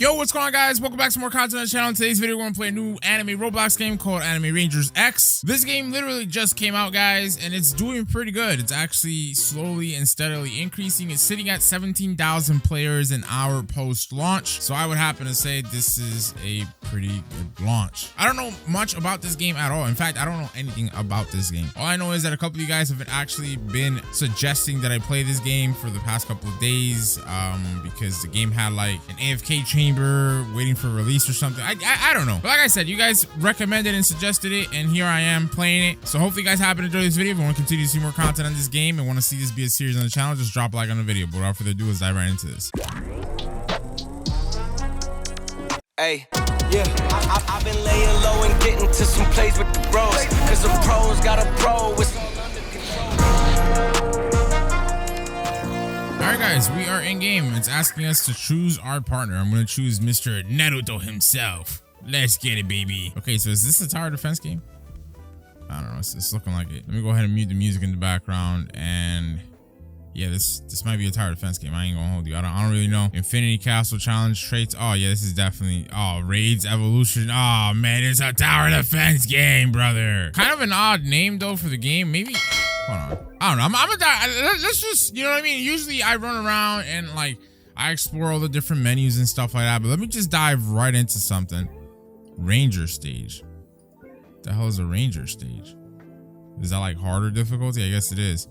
Yo, what's going on, guys? Welcome back to more content on the channel. In today's video, we're gonna play a new anime Roblox game called Anime Rangers X. This game literally just came out, guys, and it's doing pretty good. It's actually slowly and steadily increasing. It's sitting at 17,000 players an hour post-launch. So I would happen to say this is a pretty good launch. I don't know much about this game at all. In fact, I don't know anything about this game. All I know is that a couple of you guys have actually been suggesting that I play this game for the past couple of days because the game had like an AFK chamber waiting for release or something. I don't know, but like I said, you guys recommended and suggested it, and here I am playing it. So hopefully you guys happen to enjoy this video. If you want to continue to see more content on this game and want to see this be a series on the channel, just drop a like on the video. But without further ado, let's dive right into this. Hey, yeah, I've been laying low and getting to some plays with the bros, cause the pros got a pro with some under control. Alright guys, we are in game. It's asking us to choose our partner. I'm gonna choose Mr. Naruto himself. Let's get it, baby. Okay, so is this a tower defense game? I don't know, it's looking like it. Let me go ahead and mute the music in the background, and yeah, this might be a tower defense game. I ain't gonna hold you. I don't really know. Infinity Castle Challenge traits. Oh yeah, this is definitely, oh, Raids Evolution. Oh man, it's a tower defense game, brother. Kind of an odd name though for the game. Maybe, hold on. I don't know. Let's just, you know what I mean? Usually I run around and like I explore all the different menus and stuff like that, but let me just dive right into something. Ranger stage. What the hell is a Ranger stage? Is that like harder difficulty? I guess it is.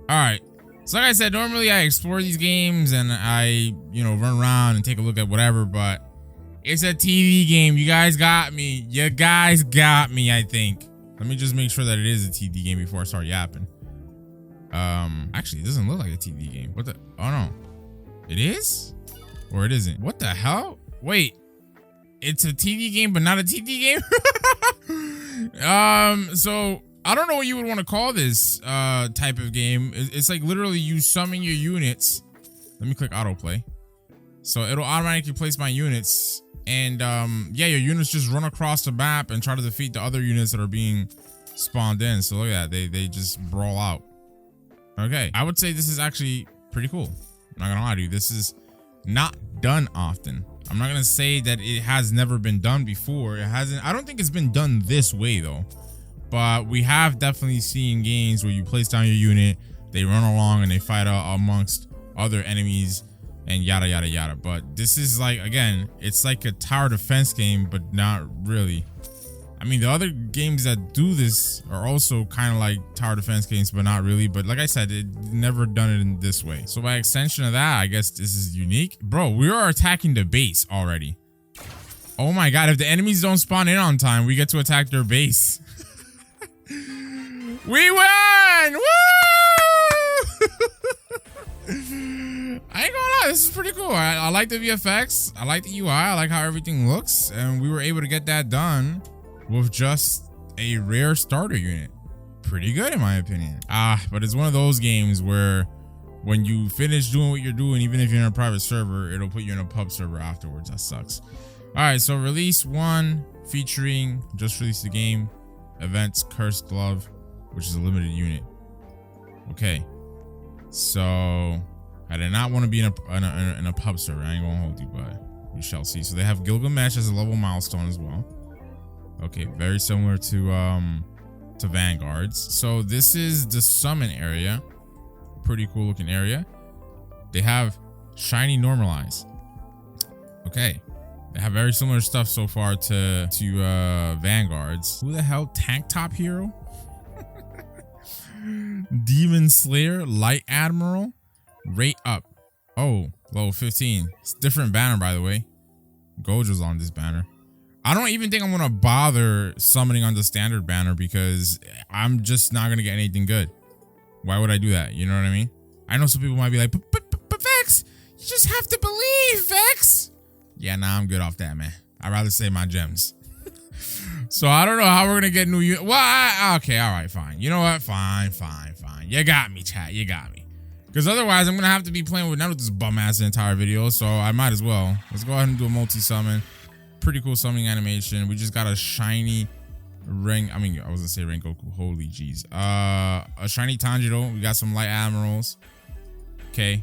All right. So like I said, normally I explore these games and I, you know, run around and take a look at whatever, but it's a TV game. You guys got me. You guys got me, I think. Let me just make sure that it is a TV game before I start yapping. Actually, it doesn't look like a TV game. What the? Oh no, it is, or it isn't. What the hell? Wait, it's a TV game, but not a TV game. So I don't know what you would want to call this type of game. It's like literally you summon your units. Let me click autoplay, so it'll automatically place my units, and yeah, your units just run across the map and try to defeat the other units that are being spawned in. So look at that, they just brawl out. Okay, I would say this is actually pretty cool. I'm not gonna lie to you, this is not done often. I'm not gonna say that it has never been done before. It hasn't. I don't think it's been done this way though. But we have definitely seen games where you place down your unit, they run along and they fight amongst other enemies and yada yada yada. But this is like, again, it's like a tower defense game, but not really. I mean, the other games that do this are also kind of like tower defense games, but not really. But like I said, it never done it in this way. So by extension of that, I guess this is unique. Bro, we are attacking the base already. Oh my God, if the enemies don't spawn in on time, we get to attack their base. We won! Woo! I ain't gonna lie, this is pretty cool. I like the VFX. I like the UI. I like how everything looks. And we were able to get that done with just a rare starter unit. Pretty good in my opinion. But it's one of those games where when you finish doing what you're doing, even if you're in a private server, it'll put you in a pub server afterwards. That sucks. All right, so release 1 featuring, just released the game, events, Cursed Glove, which is a limited unit. Okay, so I did not want to be in a pub server. I ain't gonna hold you, but we shall see. So they have Gilgamesh as a level milestone as well. Okay, very similar to Vanguards. So this is the summon area. Pretty cool looking area. They have shiny normalize. Okay, they have very similar stuff so far to Vanguards. Who the hell? Tank Top Hero? Demon Slayer, Light Admiral, rate up. Oh, level 15. It's a different banner, by the way. Gojo's on this banner. I don't even think I'm gonna bother summoning on the standard banner because I'm just not gonna get anything good. Why would I do that? You know what I mean? I know some people might be like, but Vex, you just have to believe, Vex. Yeah, nah, I'm good off that, man. I'd rather save my gems. So I don't know how we're gonna get new units. Well, okay, all right, fine. You know what? Fine. You got me, chat. You got me. Because otherwise, I'm gonna have to be playing with Naruto's bum ass the entire video. So I might as well. Let's go ahead and do a multi-summon. Pretty cool summoning animation. We just got a shiny ring. I mean, I was gonna say Rengoku. Holy jeez. A shiny Tanjiro. We got some light admirals. Okay.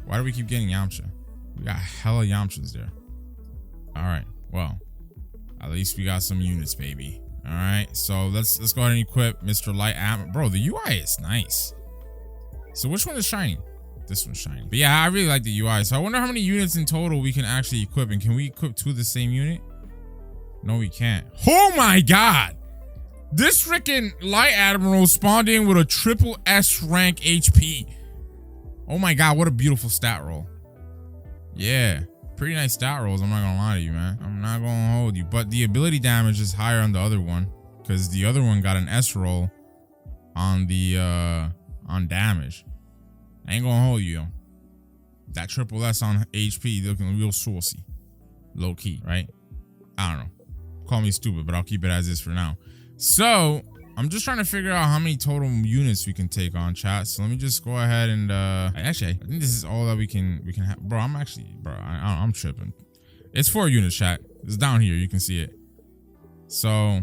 Why do we keep getting Yamcha? We got hella Yamchas there. All right. Well, at least we got some units, baby. All right. So let's go ahead and equip Mr. Light Ammo. Bro, the UI is nice. So which one is shiny? This one's shiny. But yeah, I really like the UI. So I wonder how many units in total we can actually equip. And can we equip 2 of the same unit? No, we can't. Oh my God. This freaking Light Admiral spawned in with a triple S rank HP. Oh my God, what a beautiful stat roll. Yeah, pretty nice stat rolls. I'm not gonna lie to you, man. I'm not gonna hold you. But the ability damage is higher on the other one because the other one got an S roll on the on damage. I ain't gonna hold you. That triple S on HP looking real saucy. Low key, right? I don't know. Call me stupid, but I'll keep it as is for now. So I'm just trying to figure out how many total units we can take on, chat. So let me just go ahead and actually, I think this is all that we can have. Bro, I'm tripping. It's 4 units, chat. It's down here. You can see it. So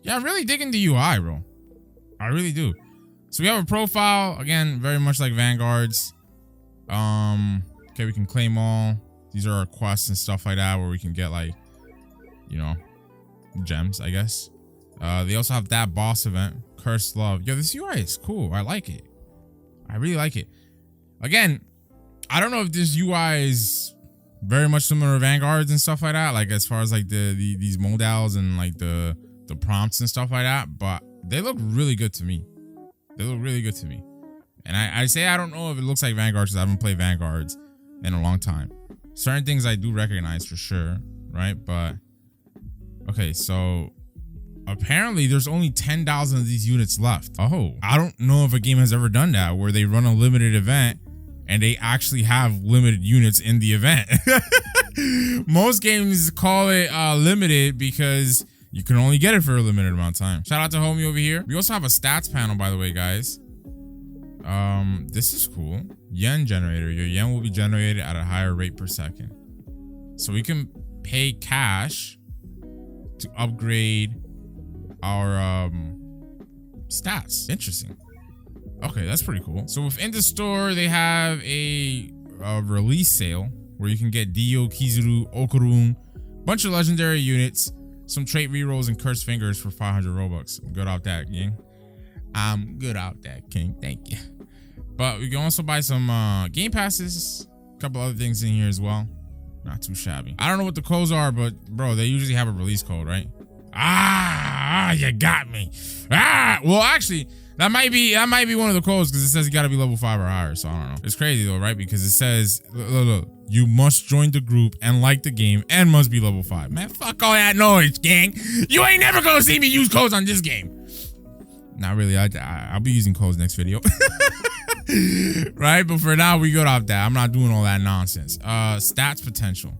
yeah, I'm really digging the UI, bro. I really do. So we have a profile again, very much like Vanguard's. Okay, we can claim all. These are our quests and stuff like that, where we can get like, you know, gems, I guess. They also have that boss event, Cursed Love. Yo, this UI is cool. I like it. I really like it. Again, I don't know if this UI is very much similar to Vanguard's and stuff like that, like as far as like these modals and like the prompts and stuff like that, but they look really good to me. They look really good to me. And I say I don't know if it looks like Vanguard because I haven't played Vanguard's in a long time. Certain things I do recognize for sure, right? But okay, so apparently there's only 10,000 of these units left. Oh, I don't know if a game has ever done that where they run a limited event and they actually have limited units in the event. Most games call it limited because you can only get it for a limited amount of time. Shout out to homie over here. We also have a stats panel, by the way, guys. This is cool. Yen generator. Your yen will be generated at a higher rate per second. So we can pay cash to upgrade our stats. Interesting. Okay, that's pretty cool. So within the store, they have a release sale where you can get Dio, Kizuru, Okurun, bunch of legendary units, some trait rerolls, and cursed fingers for 500 Robux. I'm good out that, king. I'm good out that, king. Thank you. But we can also buy some game passes, a couple other things in here as well. Not too shabby. I don't know what the codes are, but bro, they usually have a release code, right? You got me. Well, actually, that might be one of the codes because it says you got to be level 5 or higher. So I don't know. It's crazy though, right? Because it says, look, you must join the group and like the game and must be level 5. Man, fuck all that noise, gang. You ain't never gonna see me use codes on this game. Not really. I'll be using codes next video. Right? But for now, we good off that. I'm not doing all that nonsense. Stats potential.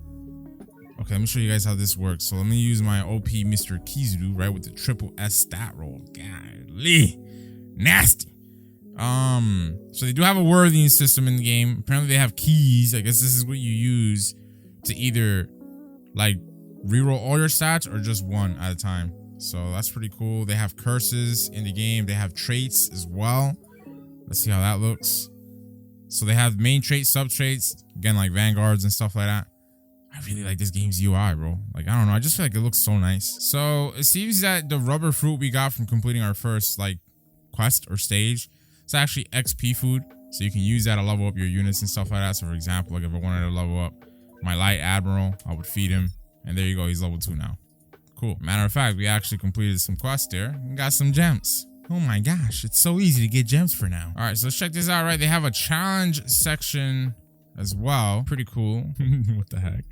Okay, let me show you guys how this works. So let me use my OP Mr. Kizuru, right, with the triple S stat roll. Golly. Nasty. So they do have a worthiness system in the game. Apparently they have keys. I guess this is what you use to either like reroll all your stats or just one at a time. So that's pretty cool. They have curses in the game. They have traits as well. Let's see how that looks. So they have main traits, sub traits, again, like Vanguards and stuff like that. I really like this game's UI, bro. Like, I don't know. I just feel like it looks so nice. So it seems that the rubber fruit we got from completing our first like quest or stage, it's actually XP food. So you can use that to level up your units and stuff like that. So for example, like if I wanted to level up my Light Admiral, I would feed him. And there you go. He's level 2 now. Cool. Matter of fact, we actually completed some quests there and got some gems. Oh my gosh, it's so easy to get gems for now. All right, so let's check this out, right? They have a challenge section as well. Pretty cool. What the heck?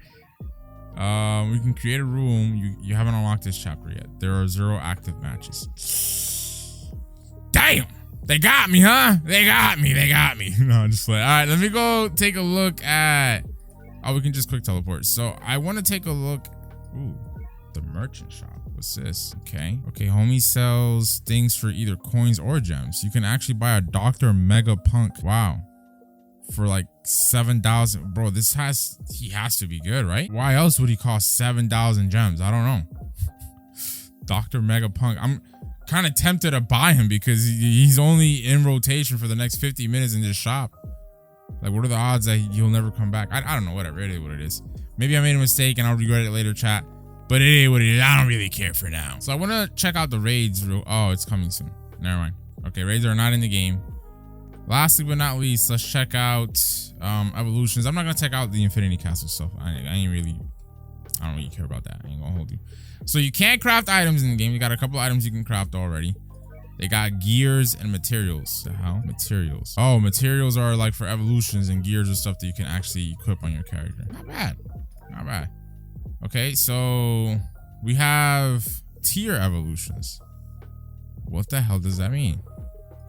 We can create a room. You haven't unlocked this chapter yet. There are 0 active matches. Damn! They got me, huh? They got me. No, I'm just like, all right, let me go take a look at... Oh, we can just quick teleport. So I want to take a look... Ooh, the merchant shop. What's this? Okay, homie sells things for either coins or gems. You can actually buy a Dr. Mega Punk. Wow. For like 7,000. Bro, he has to be good, right? Why else would he cost 7,000 gems? I don't know. Dr. Mega Punk. I'm kind of tempted to buy him because he's only in rotation for the next 50 minutes in this shop. Like, what are the odds that he'll never come back? I don't know, whatever. It is what it is. Maybe I made a mistake and I'll regret it later, chat. But it is what it is. I don't really care for now. So I want to check out the raids. Oh, it's coming soon. Never mind. Okay, raids are not in the game. Lastly but not least, let's check out evolutions. I'm not gonna check out the Infinity Castle stuff. I don't really care about that. I ain't gonna hold you. So you can't craft items in the game. You got a couple items you can craft already. They got gears and materials. The hell? Materials. Oh, materials are like for evolutions, and gears are stuff that you can actually equip on your character. Not bad. Not bad. Okay, so we have tier evolutions. What the hell does that mean?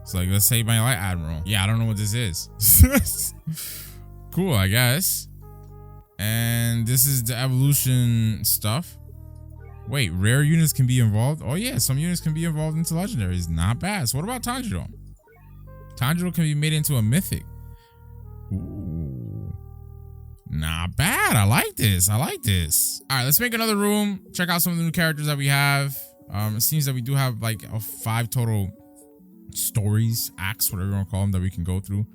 So like, let's say my light admiral. Yeah, I don't know what this is. Cool, I guess. And this is the evolution stuff. Wait, rare units can be involved? Oh yeah, some units can be involved into legendaries. Not bad. So what about Tanjiro? Tanjiro can be made into a mythic. Ooh. Not bad. I like this. I like this. All right, let's make another room. Check out some of the new characters that we have. It seems that we do have like 5 total stories, acts, whatever you want to call them, that we can go through,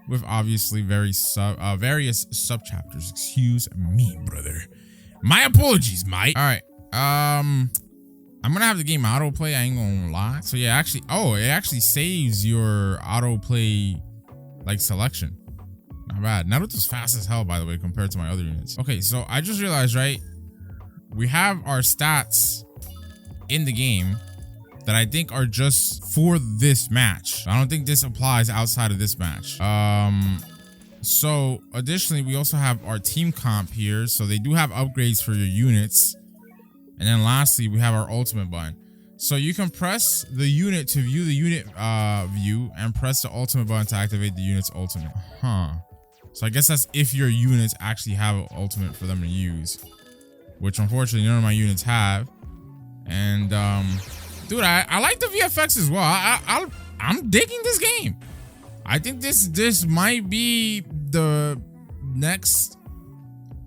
with obviously various sub chapters. Excuse me, brother. My apologies, mate. All right. I'm gonna have the game autoplay. I ain't gonna lie. So yeah, actually, oh, it actually saves your autoplay like selection. Not bad. Naruto's fast as hell, by the way, compared to my other units. Okay, so I just realized, right? We have our stats in the game that I think are just for this match. I don't think this applies outside of this match. So additionally, we also have our team comp here. So they do have upgrades for your units. And then lastly, we have our ultimate button. So you can press the unit to view the unit view and press the ultimate button to activate the unit's ultimate. So I guess that's if your units actually have an ultimate for them to use, which unfortunately none of my units have. And dude, I like the VFX as well. I'm digging this game. I think this might be the next,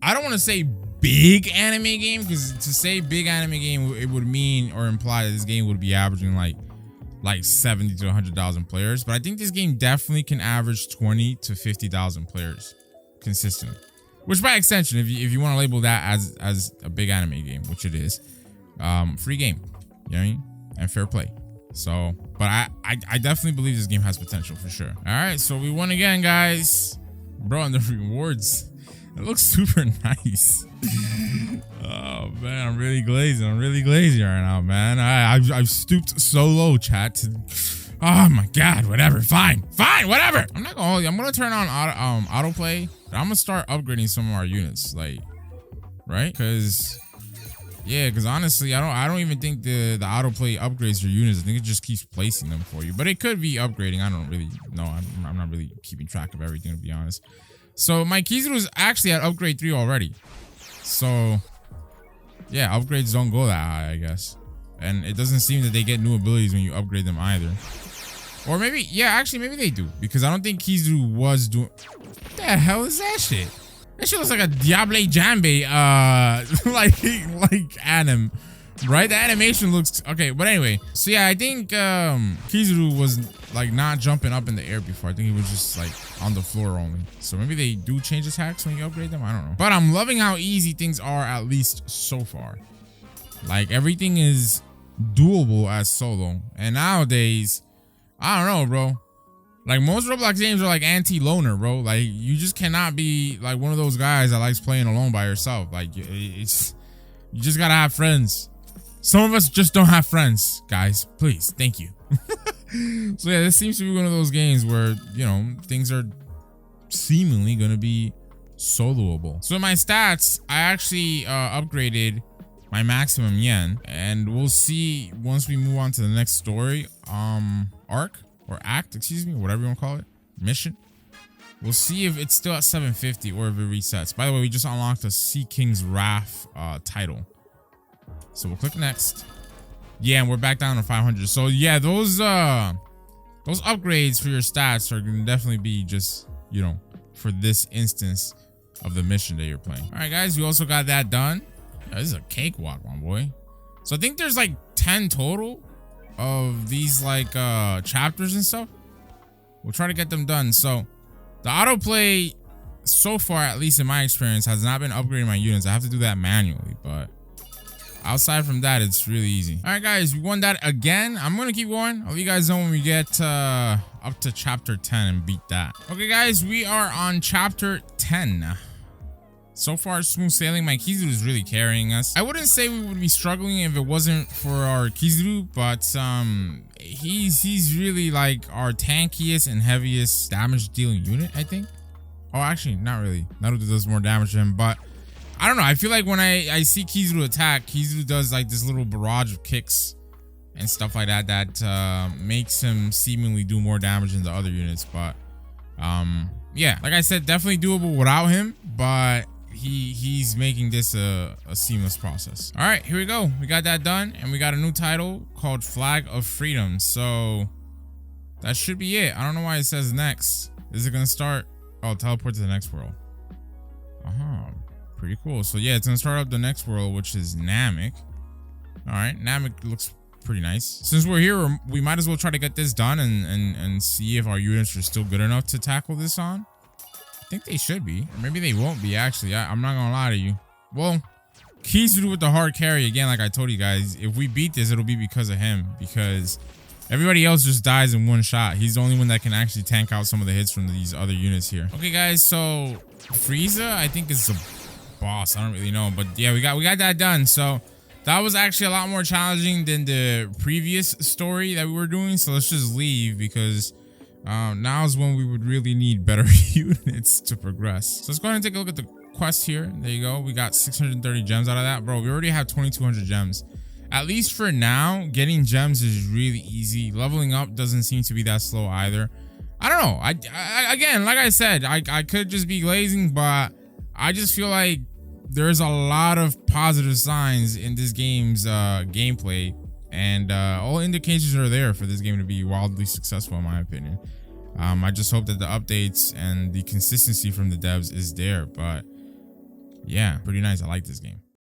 I don't want to say big anime game, because to say big anime game, it would mean or imply that this game would be averaging like 70 to 100,000 players. But I think this game definitely can average 20 to 50,000 players consistently, which by extension, if you want to label that as a big anime game, which it is, free game, you know what I mean, and fair play. So, but I definitely believe this game has potential for sure. All right, so we won again, guys. Bro, and the rewards, it looks super nice. Oh man, I'm really glazing. I'm really glazing right now, man. I've stooped so low, chat. Oh my god, whatever. Fine, whatever. I'm not gonna hold you. I'm gonna turn on autoplay. I'm gonna start upgrading some of our units, like, right? Because honestly, I don't even think the autoplay upgrades your units. I think it just keeps placing them for you. But it could be upgrading. I don't really know. I'm not really keeping track of everything, to be honest. So my Kizaru is actually at upgrade 3 already. So yeah, upgrades don't go that high, I guess. And it doesn't seem that they get new abilities when you upgrade them either. Or maybe, yeah, actually maybe they do, because I don't think Kizaru was doing. What the hell is that shit? That shit looks like a Diable Jambe like anim, right? The animation looks okay, but anyway. So yeah, I think Kizaru was like not jumping up in the air before. I think he was just like on the floor only. So maybe they do change attacks when you upgrade them. I don't know. But I'm loving how easy things are, at least so far. Like everything is doable as solo. And nowadays, I don't know, bro. Like most Roblox games are like anti-loner, bro. Like you just cannot be like one of those guys that likes playing alone by yourself. Like you just gotta have friends. Some of us just don't have friends, guys. Please, thank you. So yeah, this seems to be one of those games where, you know, things are seemingly gonna be soloable. So my stats, I actually upgraded my maximum yen, and we'll see once we move on to the next story, arc. Or act, excuse me, whatever you want to call it, mission. We'll see if it's still at 750 or if it resets. By the way, we just unlocked a Sea King's Wrath title. So we'll click next. Yeah, and we're back down to 500. So yeah, those upgrades for your stats are gonna definitely be just, you know, for this instance of the mission that you're playing. All right, guys, we also got that done. Yeah, this is a cakewalk, my boy. So I think there's like 10 total of these like chapters and stuff. We'll try to get them done. So the autoplay so far, at least in my experience, has not been upgrading my units. I have to do that manually, but outside from that, it's really easy. All right, guys, we won that again. I'm gonna keep going. I'll let you guys know when we get up to chapter 10 and beat that. Okay, guys, we are on chapter 10. So far, smooth sailing. My Kizuru is really carrying us. I wouldn't say we would be struggling if it wasn't for our Kizuru, but he's really like our tankiest and heaviest damage dealing unit, I think. Oh, actually, not really. Naruto does more damage to him, but I don't know. I feel like when I see Kizuru attack, Kizuru does like this little barrage of kicks and stuff like that that makes him seemingly do more damage than the other units. But yeah, like I said, definitely doable without him, but he's making this a seamless process. All right, here we go. We got that done, and we got a new title called Flag of Freedom. So that should be it. I don't know why it says next. Is it gonna start? Oh, teleport to the next world. Pretty cool. So yeah, it's gonna start up the next world, which is Namek. All right, Namek looks pretty nice. Since we're here, we might as well try to get this done and see if our units are still good enough to tackle this on. I think they should be, or maybe they won't be. Actually, I'm not gonna lie to you. Well, Kizuru with the hard carry again. Like I told you guys, if we beat this, it'll be because of him, because everybody else just dies in one shot. He's the only one that can actually tank out some of the hits from these other units here. Okay, guys, so Frieza, I think, is the boss. I don't really know, but yeah, we got that done. So that was actually a lot more challenging than the previous story that we were doing. So let's just leave, because now is when we would really need better units to progress. So let's go ahead and take a look at the quest here. There you go. We got 630 gems out of that. Bro, we already have 2,200 gems. At least for now, getting gems is really easy. Leveling up doesn't seem to be that slow either. I don't know. I again, like I said, I could just be glazing, but I just feel like there's a lot of positive signs in this game's gameplay, and all indications are there for this game to be wildly successful, in my opinion. I just hope that the updates and the consistency from the devs is there, but yeah, pretty nice. I like this game.